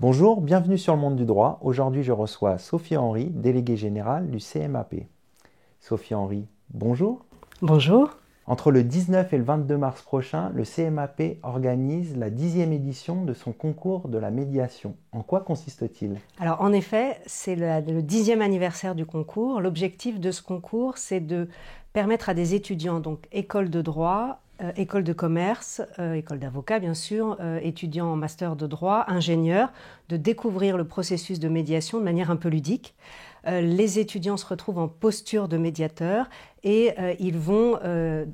Bonjour, bienvenue sur le monde du droit. Aujourd'hui, je reçois Sophie Henry, déléguée générale du CMAP. Sophie Henry, bonjour. Bonjour. Entre le 19 et le 22 mars prochain, le CMAP organise la 10e édition de son concours de la médiation. En quoi consiste-t-il? Alors en effet, c'est le 10e anniversaire du concours. L'objectif de ce concours, c'est de permettre à des étudiants, donc école de droit, école de commerce, école d'avocat bien sûr, étudiants en master de droit, ingénieurs, de découvrir le processus de médiation de manière un peu ludique. Les étudiants se retrouvent en posture de médiateur et ils vont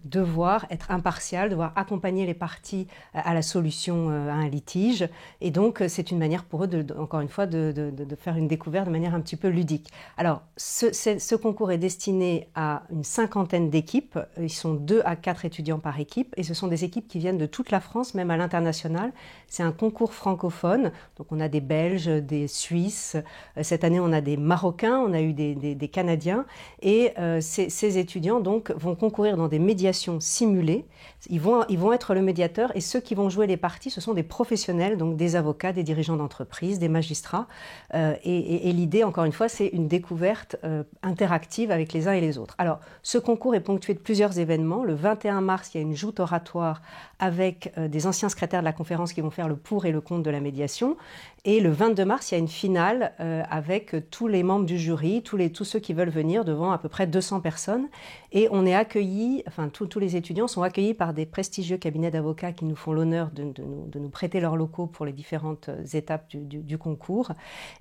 devoir être impartials, devoir accompagner les parties à la solution à un litige. Et donc, c'est une manière pour eux, encore une fois, de faire une découverte de manière un petit peu ludique. Alors, ce concours est destiné à une cinquantaine d'équipes. Ils sont 2 à 4 étudiants par équipe et ce sont des équipes qui viennent de toute la France, même à l'international. C'est un concours francophone. Donc, on a des Belges, des Suisses. Cette année, on a des Marocains, on a eu des Canadiens. Et ces étudiants donc, vont concourir dans des médiations simulées. Ils vont être le médiateur et ceux qui vont jouer les parties, ce sont des professionnels, donc des avocats, des dirigeants d'entreprise, des magistrats. Et l'idée, encore une fois, c'est une découverte interactive avec les uns et les autres. Alors, ce concours est ponctué de plusieurs événements. Le 21 mars, il y a une joute oratoire avec des anciens secrétaires de la conférence qui vont faire le pour et le contre de la médiation. Et le 22 mars, il y a une finale avec tous les membres du jury, tous ceux qui veulent venir devant à peu près 200 personnes. Et on est accueillis, enfin tous les étudiants sont accueillis par des prestigieux cabinets d'avocats qui nous font l'honneur de nous prêter leurs locaux pour les différentes étapes du concours.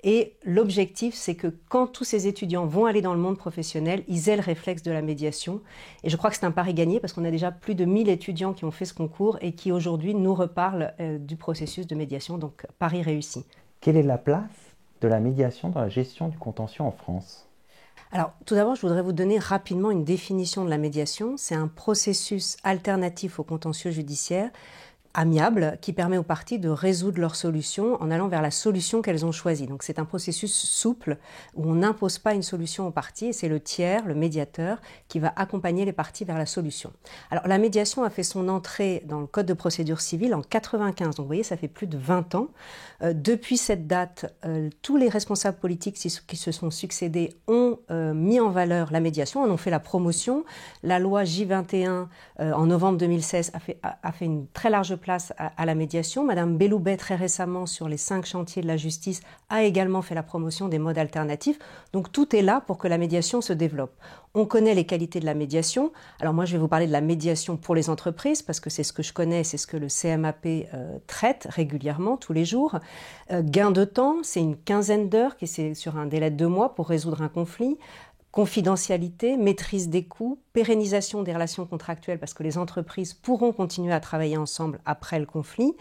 Et l'objectif, c'est que quand tous ces étudiants vont aller dans le monde professionnel, ils aient le réflexe de la médiation. Et je crois que c'est un pari gagné parce qu'on a déjà plus de 1000 étudiants qui ont fait ce concours et qui aujourd'hui nous reparlent du processus de médiation. Donc, pari réussi. Quelle est la place de la médiation dans la gestion du contentieux en France? Alors, tout d'abord, je voudrais vous donner rapidement une définition de la médiation. C'est un processus alternatif au contentieux judiciaire, amiable, qui permet aux parties de résoudre leurs solutions en allant vers la solution qu'elles ont choisie. Donc c'est un processus souple où on n'impose pas une solution aux parties et c'est le tiers, le médiateur, qui va accompagner les parties vers la solution. Alors la médiation a fait son entrée dans le Code de procédure civile en 1995, donc vous voyez ça fait plus de 20 ans. Depuis cette date, tous les responsables politiques qui se sont succédés ont mis en valeur la médiation, en ont fait la promotion. La loi J21 en novembre 2016 a fait une très large place à la médiation. Madame Belloubet, très récemment, sur les 5 chantiers de la justice, a également fait la promotion des modes alternatifs. Donc tout est là pour que la médiation se développe. On connaît les qualités de la médiation. Alors moi, je vais vous parler de la médiation pour les entreprises, parce que c'est ce que je connais, c'est ce que le CMAP traite régulièrement, tous les jours. Gain de temps, c'est une quinzaine d'heures, qui c'est sur un délai de 2 mois pour résoudre un conflit. Confidentialité, maîtrise des coûts, pérennisation des relations contractuelles parce que les entreprises pourront continuer à travailler ensemble après le conflit.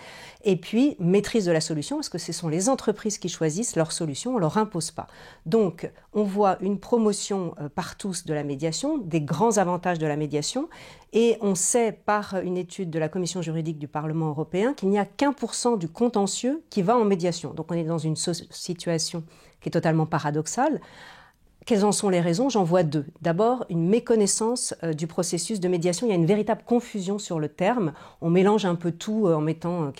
Et puis, maîtrise de la solution parce que ce sont les entreprises qui choisissent leur solution, on ne leur impose pas. Donc, on voit une promotion par tous de la médiation, des grands avantages de la médiation. Et on sait par une étude de la Commission juridique du Parlement européen qu'il n'y a qu'1% du contentieux qui va en médiation. Donc, on est dans une situation qui est totalement paradoxale. Quelles en sont les raisons? J'en vois 2. D'abord, une méconnaissance du processus de médiation. Il y a une véritable confusion sur le terme. On mélange un peu tout en mettant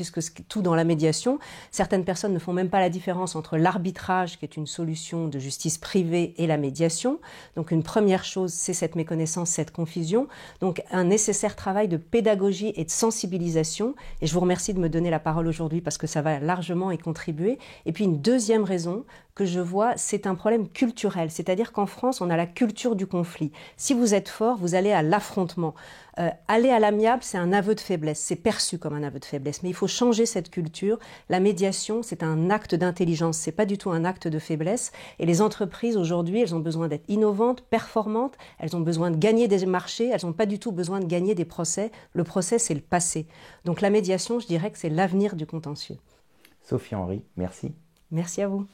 tout dans la médiation. Certaines personnes ne font même pas la différence entre l'arbitrage, qui est une solution de justice privée, et la médiation. Donc une première chose, c'est cette méconnaissance, cette confusion. Donc un nécessaire travail de pédagogie et de sensibilisation. Et je vous remercie de me donner la parole aujourd'hui parce que ça va largement y contribuer. Et puis une deuxième raison que je vois, c'est un problème culturel. C'est-à-dire qu'en France, on a la culture du conflit. Si vous êtes fort, vous allez à l'affrontement. Aller à l'amiable, c'est un aveu de faiblesse. C'est perçu comme un aveu de faiblesse. Mais il faut changer cette culture. La médiation, c'est un acte d'intelligence. C'est pas du tout un acte de faiblesse. Et les entreprises, aujourd'hui, elles ont besoin d'être innovantes, performantes. Elles ont besoin de gagner des marchés. Elles n'ont pas du tout besoin de gagner des procès. Le procès, c'est le passé. Donc la médiation, je dirais que c'est l'avenir du contentieux. Sophie Henry, merci. Merci à vous.